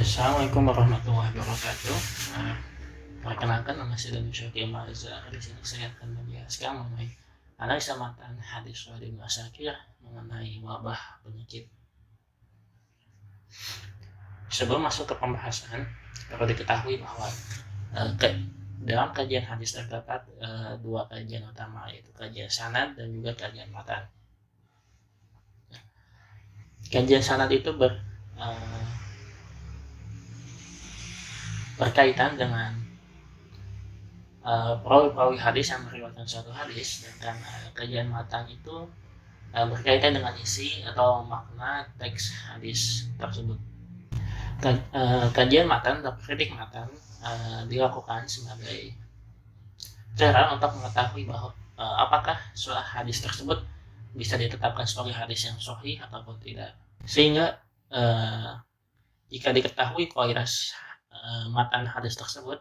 Assalamualaikum warahmatullahi wabarakatuh. Perkenalkan, nama saya Dani Syakir Mazhar. Di sini saya akan menjelaskan mengenai analisa matan hadis Rasul Ibnu Asakir mengenai wabah penyakit. Sebelum masuk ke pembahasan, perlu diketahui bahwa dalam kajian hadis terdapat dua kajian utama, yaitu kajian sanad dan juga kajian matan. Kajian sanad itu berkaitan dengan perawi-perawi hadis yang meriwayatkan suatu hadis, dan kajian matan itu berkaitan dengan isi atau makna teks hadis tersebut. Kajian matan atau kritik matan dilakukan sebagai cara untuk mengetahui bahwa apakah suatu hadis tersebut bisa ditetapkan sebagai hadis yang sahih ataupun tidak, sehingga jika diketahui kualitas matan hadis tersebut,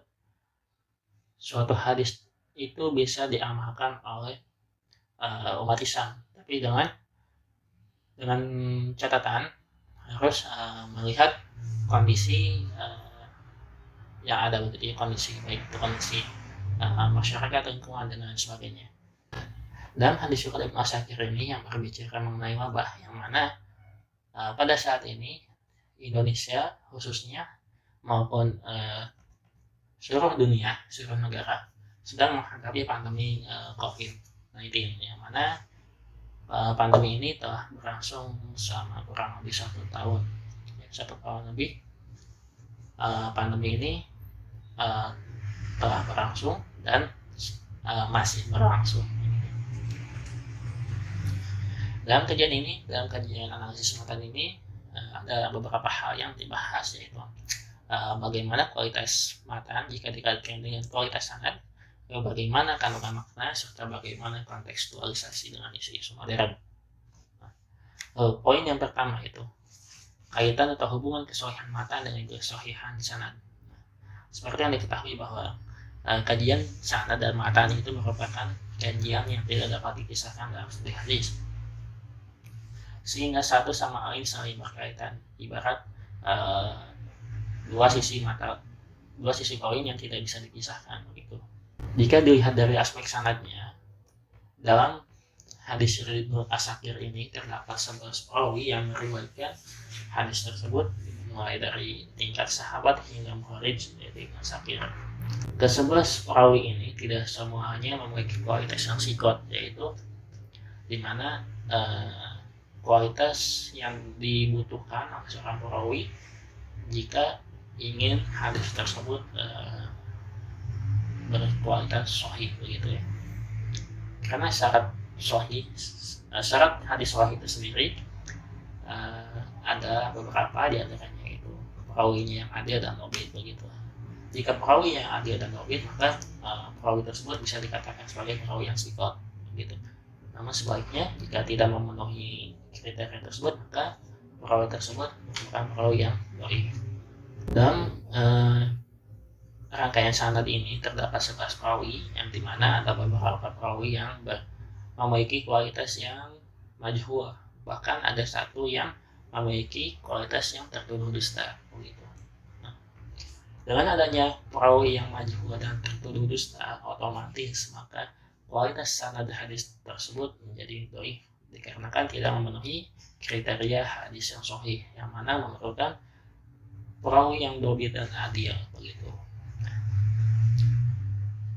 suatu hadis itu bisa diamalkan oleh umat Islam, tapi dengan catatan harus melihat kondisi yang ada, begitu ya, kondisi baik itu kondisi masyarakat, lingkungan dan lain sebagainya. Dalam hadis Ibnu Asakir ini yang berbicara mengenai wabah, yang mana pada saat ini Indonesia khususnya maupun seluruh dunia, seluruh negara sedang menghadapi pandemi COVID-19, yang mana pandemi ini telah berlangsung selama kurang lebih 1 tahun lebih. Pandemi ini telah berlangsung dan masih berlangsung. Dalam kajian analisis matan ini ada beberapa hal yang dibahas, yaitu bagaimana kualitas matan jika dikaitkan dengan kualitas sanad, bagaimana kandungan makna, serta bagaimana kontekstualisasi dengan isu-isu modern. Poin yang pertama itu kaitan atau hubungan kesahihan matan dengan kesahihan sanad. Seperti yang diketahui bahwa kajian sanad dan matan itu merupakan kajian yang tidak dapat dipisahkan dalam studi hadis, sehingga satu sama lain saling berkaitan, ibarat dua sisi koin yang tidak bisa dipisahkan begitu. Jika dilihat dari aspek sanadnya, dalam hadis Ibnu Asakir ini terdapat 11 perawi yang meriwayatkan hadis tersebut, mulai dari tingkat sahabat hingga murid, yaitu Ibnu Asakir. Ke-11 perawi ini tidak semuanya memiliki kualitas yang sikot, yaitu dimana kualitas yang dibutuhkan oleh seorang perawi jika ingin hadis tersebut berkualitas sahih, begitu ya. Karena syarat hadis sahih itu sendiri ada beberapa, di antaranya itu perawinya yang adil dan dhabit, begitu. Jika perawi yang adil dan dhabit, maka perawi tersebut bisa dikatakan sebagai perawi yang sikot, begitu. Namun sebaliknya, jika tidak memenuhi kriteria tersebut, maka perawi tersebut bukan perawi yang dhaif. Dalam rangkaian sanad ini terdapat 11 perawi, yang dimana ada beberapa perawi yang memiliki kualitas yang majhul, bahkan ada satu yang memiliki kualitas yang tertuduh dusta, begitu. Dengan adanya perawi yang majhul dan tertuduh dusta, otomatis maka kualitas sanad hadis tersebut menjadi dhaif, dikarenakan tidak memenuhi kriteria hadis yang sahih, yang mana memerlukan perawi yang dhabit dan adil, begitu.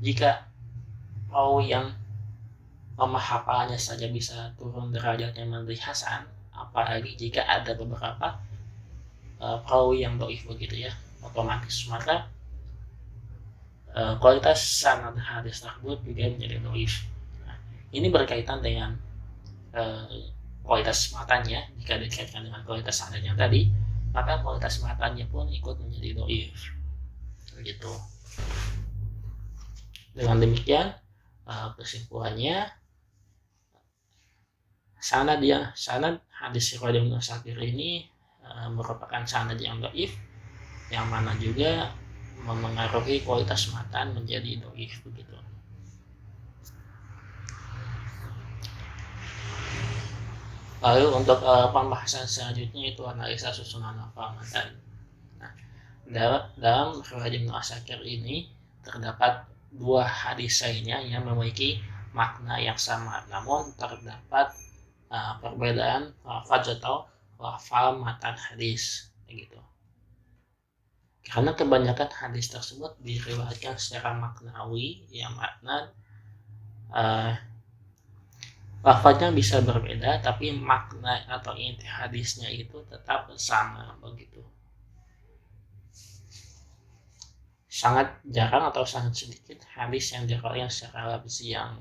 Jika perawi yang pemahamannya saja bisa turun derajatnya menjadi hasan, apalagi jika ada beberapa perawi yang dhaif, begitu ya, otomatis maka kualitas sanad hadis tersebut juga menjadi dhaif. Ini berkaitan dengan kualitas matanya. Jika dikaitkan dengan kualitas sanadnya tadi, maka kualitas matanya pun ikut menjadi dhaif, begitu. Dengan demikian, kesimpulannya, sanad hadis riwayat Ibnu Asakir ini merupakan sanad yang dhaif, yang mana juga memengaruhi kualitas matan menjadi dhaif, begitu. Lalu untuk pembahasan selanjutnya itu analisa susunan lafal matan. Dalam riwayat Ibnu Asakir ini terdapat dua hadis lainnya yang memiliki makna yang sama, namun terdapat perbedaan lafaz atau lafal matan hadis begitu. Karena kebanyakan hadis tersebut diriwayatkan secara maknawi, yang makna lafaznya bisa berbeda, tapi makna atau inti hadisnya itu tetap sama begitu. Sangat jarang atau sangat sedikit hadis yang diriwayatkan secara lafzi yang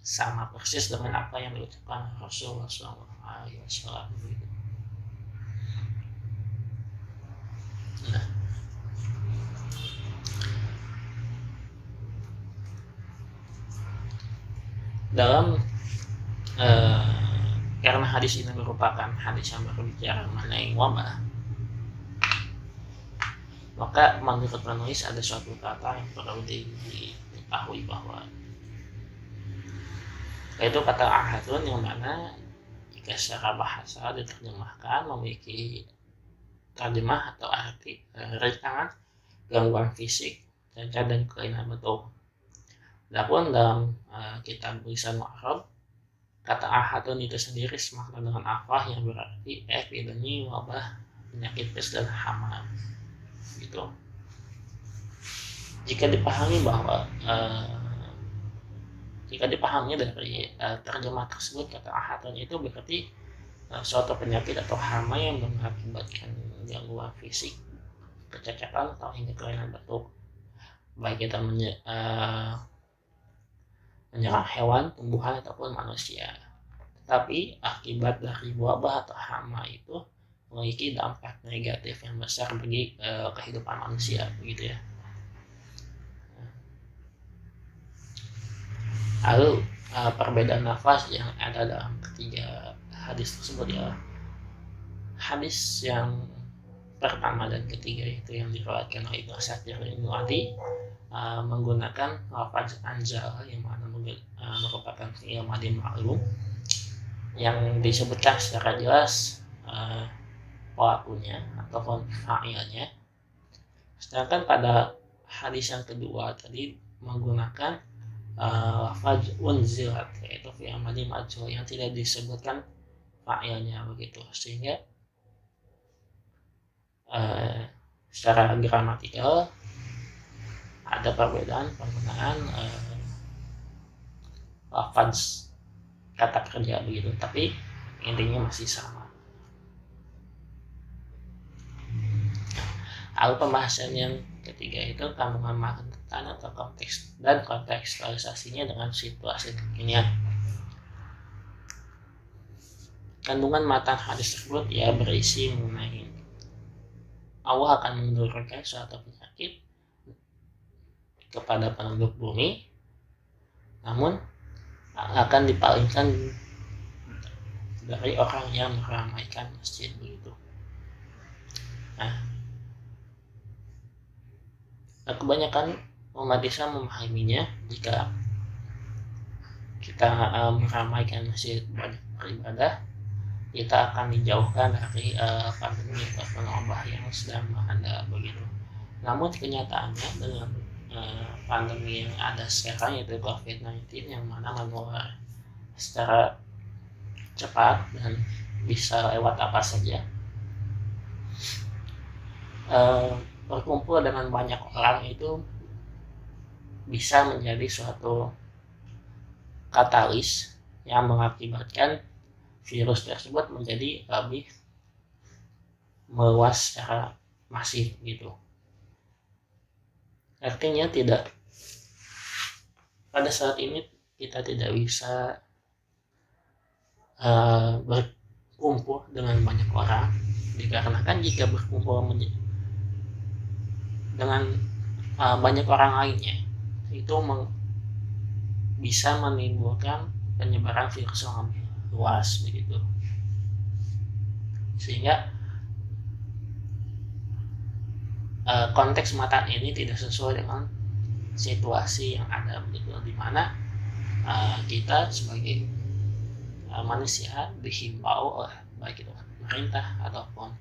sama persis dengan apa yang diucapkan Rasulullah SAW. Nah, dalam karena hadis ini merupakan hadis yang berbicara mengenai wabah, maka menurut penulis ada suatu kata yang perlu diketahui bahwa yaitu kata ahadun, yang mana jika secara bahasa diterjemahkan memiliki terjemah atau arti rintangan, gangguan fisik, cacat dan kelainan bentuk. Adapun dalam kitab lisan Arab, kata ahadun itu sendiri semakna dengan afah, yang berarti epidemi, wabah, penyakit pes dan hama gitu. Jika dipahami dari terjemah tersebut, kata ahadun itu berarti suatu penyakit atau hama yang mengakibatkan gangguan fisik, kecacatan atau hingga kelainan bentuk, baik itu menyerang hewan, tumbuhan ataupun manusia. Tetapi akibat dari wabah atau hama itu memiliki dampak negatif yang besar bagi kehidupan manusia begitu ya. Lalu perbedaan nafas yang ada dalam ketiga hadis tersebut ya. Hadis yang pertama dan ketiga itu yang diriwayatkan oleh Ibnu Asakir dan Ibnu Adi menggunakan lafaz anzal, yang mana merupakan fi'il madhi ma'lum yang disebutkan secara jelas pelakunya ataupun fa'ilnya. Sedangkan pada hadis yang kedua tadi menggunakan lafaz unzilat, yaitu fi'il madhi majhul yang tidak disebutkan fa'ilnya begitu, sehingga secara gramatikal ada perbedaan penggunaan lafaz kata kerja begitu, tapi intinya masih sama. Lalu pembahasan yang ketiga itu kandungan makna atau konteks dan kontekstualisasinya dengan situasi kekinian. Kandungan matan hadis tersebut ya berisi mengenai Allah akan menurunkan suatu penyakit kepada penduduk bumi, namun akan dipalingkan dari orang yang meramaikan masjid begitu. Nah, kebanyakan umat Islam memahaminya jika kita meramaikan masjid banyak beribadah, kita akan dijauhkan dari pandemi atau wabah yang sedang melanda begitu. Namun kenyataannya dengan pandemi yang ada sekarang, yaitu COVID-19, yang mana menular secara cepat dan bisa lewat apa saja, berkumpul dengan banyak orang itu bisa menjadi suatu katalis yang mengakibatkan virus tersebut menjadi lebih meluas secara masif gitu. Artinya pada saat ini kita tidak bisa berkumpul dengan banyak orang, dikarenakan jika berkumpul dengan banyak orang lainnya itu bisa menimbulkan penyebaran virus yang lebih luas begitu, sehingga konteks matan ini tidak sesuai dengan situasi yang ada begitu, di mana kita sebagai manusia dihimbau oleh baik itu pemerintah ataupun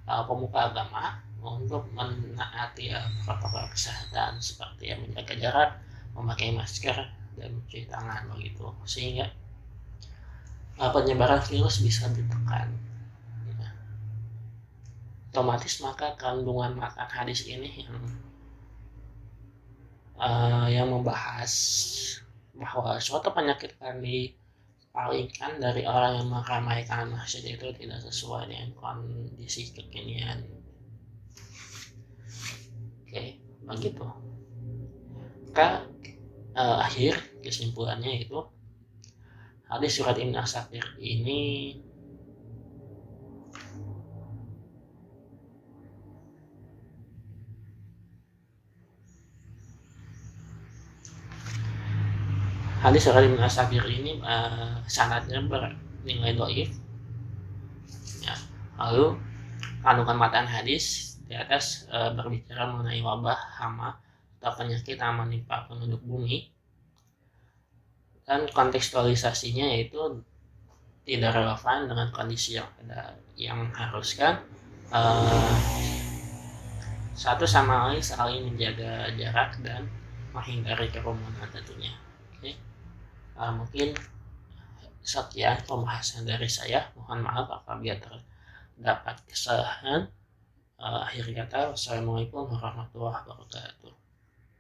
pemuka agama untuk menaati protokol kesehatan seperti menjaga jarak, memakai masker, dan mencuci tangan begitu, sehingga penyebaran virus bisa ditekan. Otomatis maka kandungan matan hadis ini yang membahas bahwa suatu penyakit akan dipalingkan dari orang yang meramaikan masjid itu tidak sesuai dengan kondisi kekinian. Oke, begitu. Maka akhir kesimpulannya itu hadis surat Ibn Asakir ini sanadnya bernilai dhaif. Ya. Lalu kandungan matan hadis di atas berbicara mengenai wabah, hama, atau penyakit yang menimpa penduduk bumi, dan kontekstualisasinya yaitu tidak relevan dengan kondisi yang ada, yang haruskan satu sama lain saling menjaga jarak dan menghindari kerumunan tentunya. Oke. Mungkin sekian pembahasan dari saya. Mohon maaf apabila terdapat kesalahan. Akhir kata, wassalamualaikum warahmatullahi wabarakatuh.